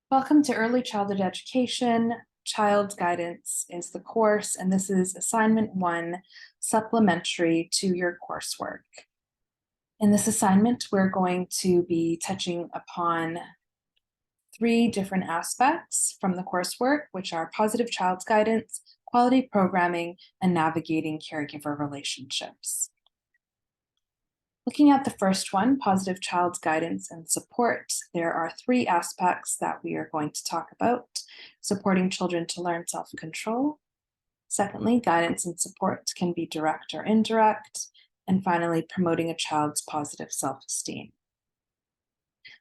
Welcome to Early Childhood Education. Child Guidance is the course, and this is assignment 1, supplementary to your coursework. In this assignment, we're going to be touching upon 3 different aspects from the coursework, which are positive child guidance, quality programming, and navigating caregiver relationships. Looking at the first one, positive child guidance and support, there are 3 aspects that we are going to talk about: supporting children to learn self-control. Secondly, guidance and support can be direct or indirect. And finally, promoting a child's positive self-esteem.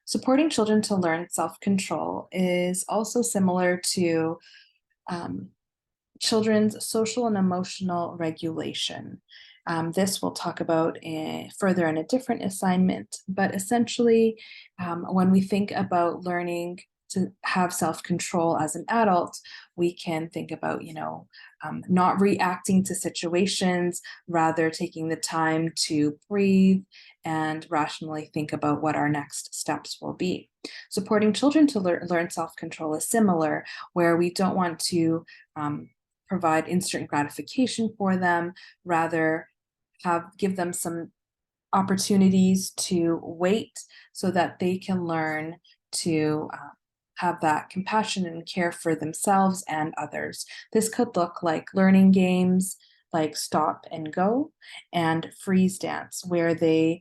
Supporting children to learn self-control is also similar to children's social and emotional regulation. This we'll talk about further in a different assignment, but essentially, when we think about learning to have self-control as an adult, we can think about, not reacting to situations, rather taking the time to breathe and rationally think about what our next steps will be. Supporting children to learn self-control is similar, where we don't want to provide instant gratification for them, rather give them some opportunities to wait so that they can learn to have that compassion and care for themselves and others. This could look like learning games like stop and go and freeze dance, where they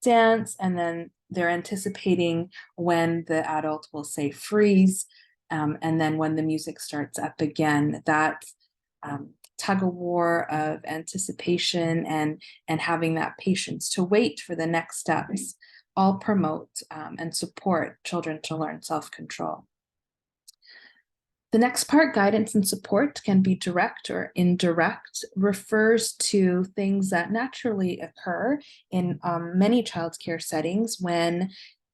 dance and then they're anticipating when the adult will say freeze. And then when the music starts up again, that tug of war of anticipation and having that patience to wait for the next steps all promote and support children to learn self-control. The next part, guidance and support, can be direct or indirect, refers to things that naturally occur in many childcare settings when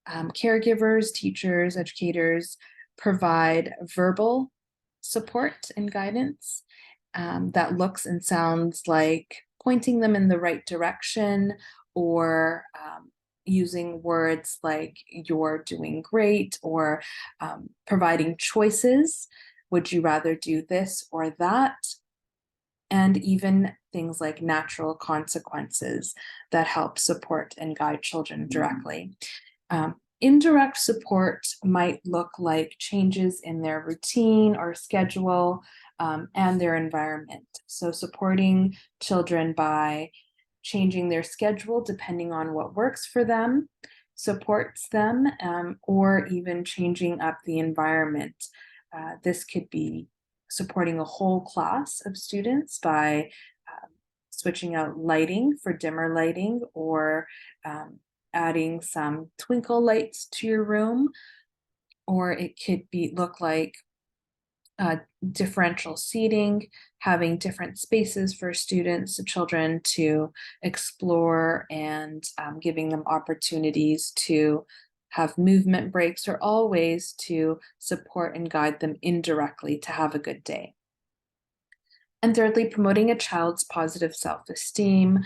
caregivers, teachers, educators provide verbal support and guidance that looks and sounds like pointing them in the right direction, or using words like "you're doing great," or providing choices. Would you rather do this or that? And even things like natural consequences that help support and guide children directly. Indirect support might look like changes in their routine or schedule and their environment. So supporting children by changing their schedule depending on what works for them, supports them, or even changing up the environment. This could be supporting a whole class of students by switching out lighting for dimmer lighting, or adding some twinkle lights to your room, or it could look like differential seating, having different spaces for students, children to explore, and giving them opportunities to have movement breaks, are all ways to support and guide them indirectly to have a good day. And thirdly, promoting a child's positive self-esteem.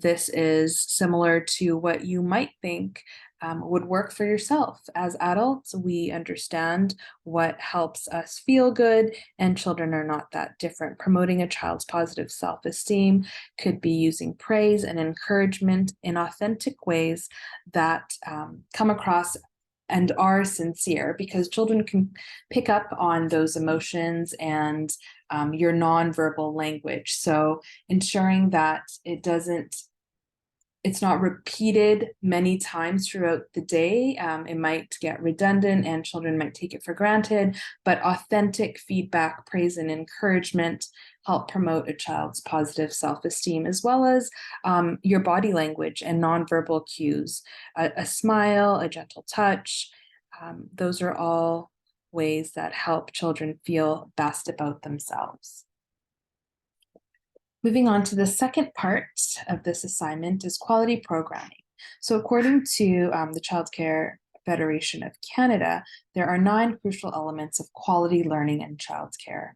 This is similar to what you might think would work for yourself. As adults, we understand what helps us feel good, and children are not that different. Promoting a child's positive self-esteem could be using praise and encouragement in authentic ways that come across and are sincere, because children can pick up on those emotions and your nonverbal language. So ensuring that it's not repeated many times throughout the day. It might get redundant and children might take it for granted, but authentic feedback, praise, and encouragement help promote a child's positive self-esteem, as well as your body language and nonverbal cues. A smile, a gentle touch, those are all ways that help children feel best about themselves. Moving on to the second part of this assignment is quality programming. So according to the Childcare Federation of Canada, there are 9 crucial elements of quality learning in childcare.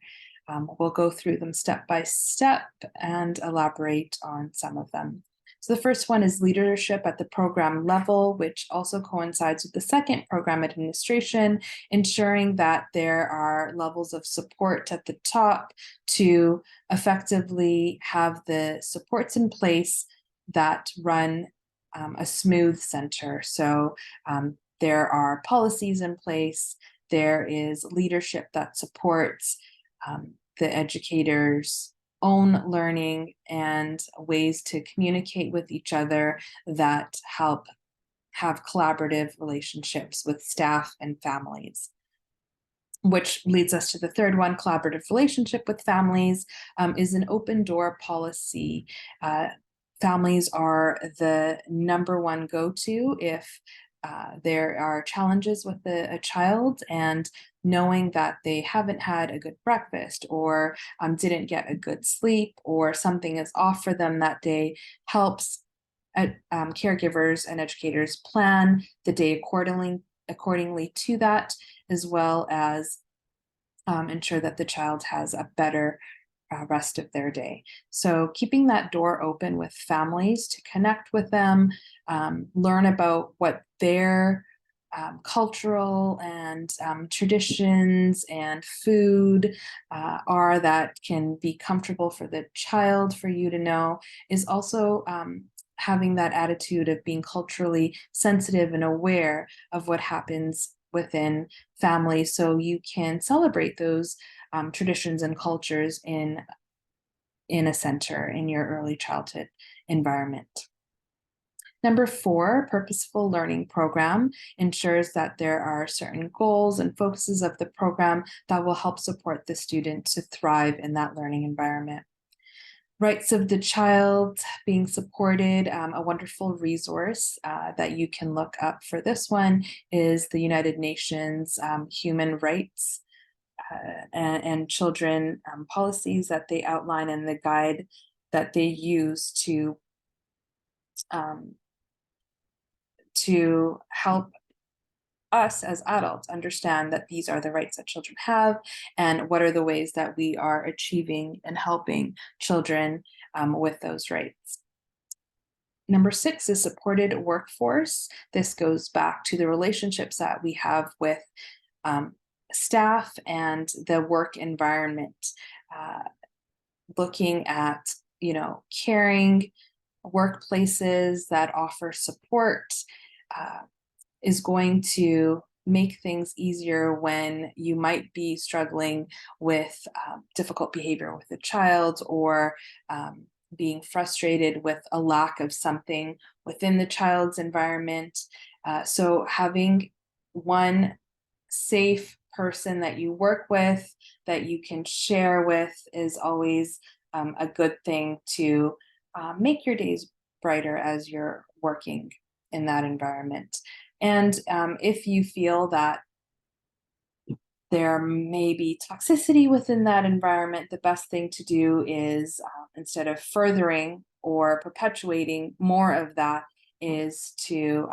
We'll go through them step by step and elaborate on some of them. So the first one is leadership at the program level, which also coincides with the second, program administration, ensuring that there are levels of support at the top to effectively have the supports in place that run a smooth center. So there are policies in place, there is leadership that supports the educators' own learning and ways to communicate with each other that help have collaborative relationships with staff and families. Which leads us to the third one, collaborative relationship with families, is an open door policy. Families are the number one go-to if there are challenges with a child, and knowing that they haven't had a good breakfast or didn't get a good sleep or something is off for them that day helps caregivers and educators plan the day accordingly to that, as well as ensure that the child has a better rest of their day. So keeping that door open with families to connect with them, learn about what their cultural and traditions and food are that can be comfortable for the child for you to know, is also having that attitude of being culturally sensitive and aware of what happens within families, so you can celebrate those traditions and cultures in a center in your early childhood environment. Number 4, purposeful learning program ensures that there are certain goals and focuses of the program that will help support the student to thrive in that learning environment. Rights of the child being supported. A wonderful resource that you can look up for this one is the United Nations Human Rights and Children policies that they outline, and the guide that they use to help us as adults understand that these are the rights that children have and what are the ways that we are achieving and helping children with those rights. Number 6 is supported workforce. This goes back to the relationships that we have with staff and the work environment, looking at, caring workplaces that offer support is going to make things easier when you might be struggling with difficult behavior with a child, or being frustrated with a lack of something within the child's environment. So having one safe person that you work with, that you can share with, is always a good thing to make your days brighter as you're working in that environment. And if you feel that there may be toxicity within that environment, the best thing to do is, instead of furthering or perpetuating more of that, is to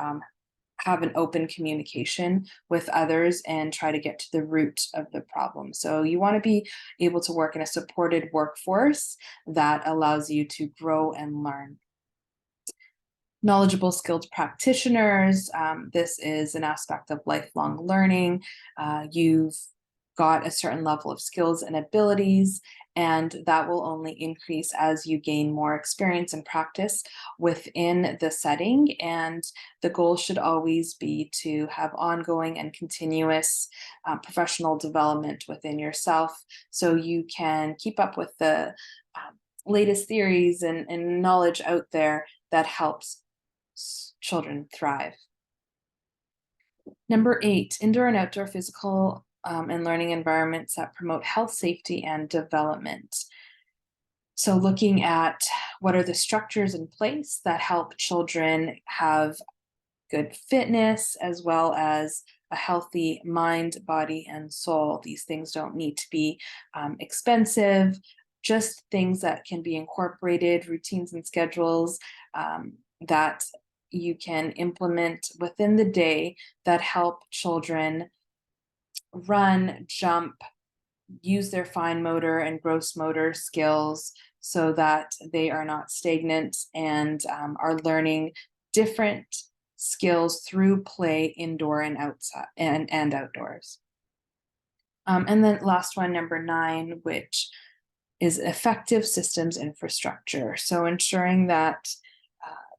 have an open communication with others and try to get to the root of the problem. So you want to be able to work in a supported workforce that allows you to grow and learn. Knowledgeable, skilled practitioners. This is an aspect of lifelong learning. You've got a certain level of skills and abilities, and that will only increase as you gain more experience and practice within the setting. And the goal should always be to have ongoing and continuous professional development within yourself, so you can keep up with the latest theories and knowledge out there that helps children thrive. Number 8, indoor and outdoor physical and learning environments that promote health, safety, and development. So looking at what are the structures in place that help children have good fitness, as well as a healthy mind, body, and soul. These things don't need to be expensive, just things that can be incorporated, routines and schedules that you can implement within the day that help children run, jump, use their fine motor and gross motor skills so that they are not stagnant and are learning different skills through play indoor and outside and outdoors. And then last one, number 9, which is effective systems infrastructure. So ensuring that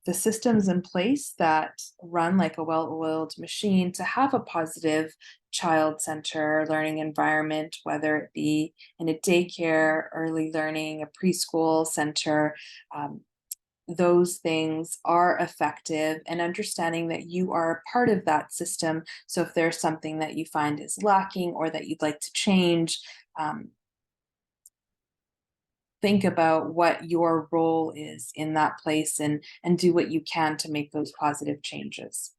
the systems in place that run like a well-oiled machine to have a positive child center learning environment, whether it be in a daycare, early learning, a preschool center, those things are effective, and understanding that you are a part of that system. So if there's something that you find is lacking or that you'd like to change, think about what your role is in that place and do what you can to make those positive changes.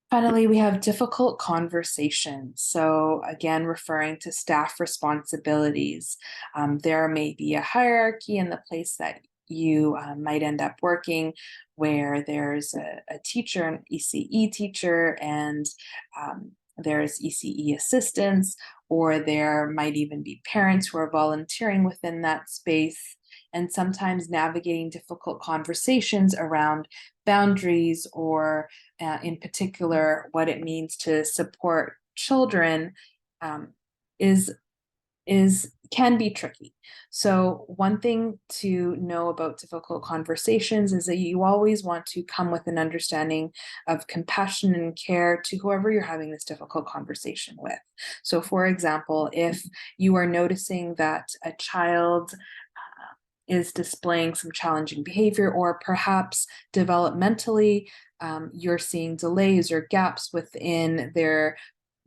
Finally, we have difficult conversations. So again, referring to staff responsibilities, there may be a hierarchy in the place that you might end up working, where there's a teacher, an ECE teacher, and there's ECE assistants, or there might even be parents who are volunteering within that space. And sometimes navigating difficult conversations around boundaries, or in particular, what it means to support children, is can be tricky. So one thing to know about difficult conversations is that you always want to come with an understanding of compassion and care to whoever you're having this difficult conversation with. So for example, if you are noticing that a child is displaying some challenging behavior, or perhaps developmentally, you're seeing delays or gaps within their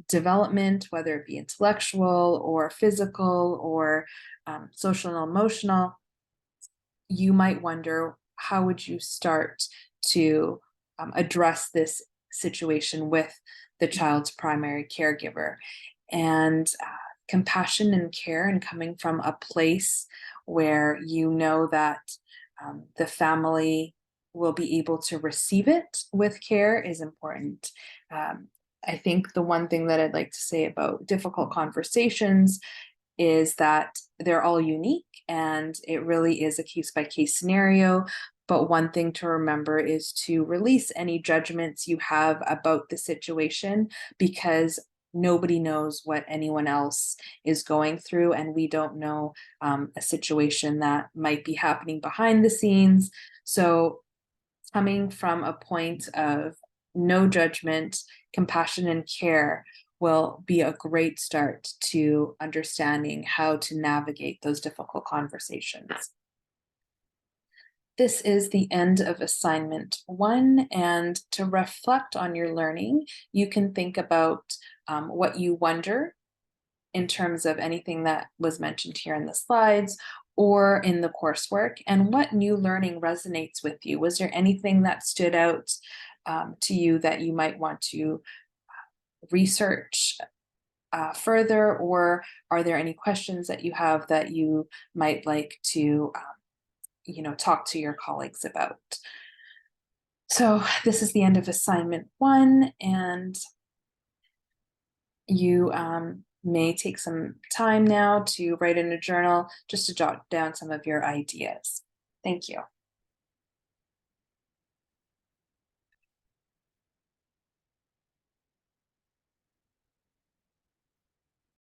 development, whether it be intellectual or physical or social and emotional, you might wonder, how would you start to address this situation with the child's primary caregiver? And compassion and care, and coming from a place where you know that the family will be able to receive it with care, is important. I think the one thing that I'd like to say about difficult conversations is that they're all unique, and it really is a case by case scenario. But one thing to remember is to release any judgments you have about the situation, because nobody knows what anyone else is going through, and we don't know a situation that might be happening behind the scenes. So coming from a point of no judgment, compassion, and care will be a great start to understanding how to navigate those difficult conversations. This is the end of assignment 1, and to reflect on your learning, you can think about what you wonder in terms of anything that was mentioned here in the slides or in the coursework, and what new learning resonates with you. Was there anything that stood out to you that you might want to research further, or are there any questions that you have that you might like to talk to your colleagues about? So this is the end of assignment 1, and you may take some time now to write in a journal just to jot down some of your ideas. Thank you.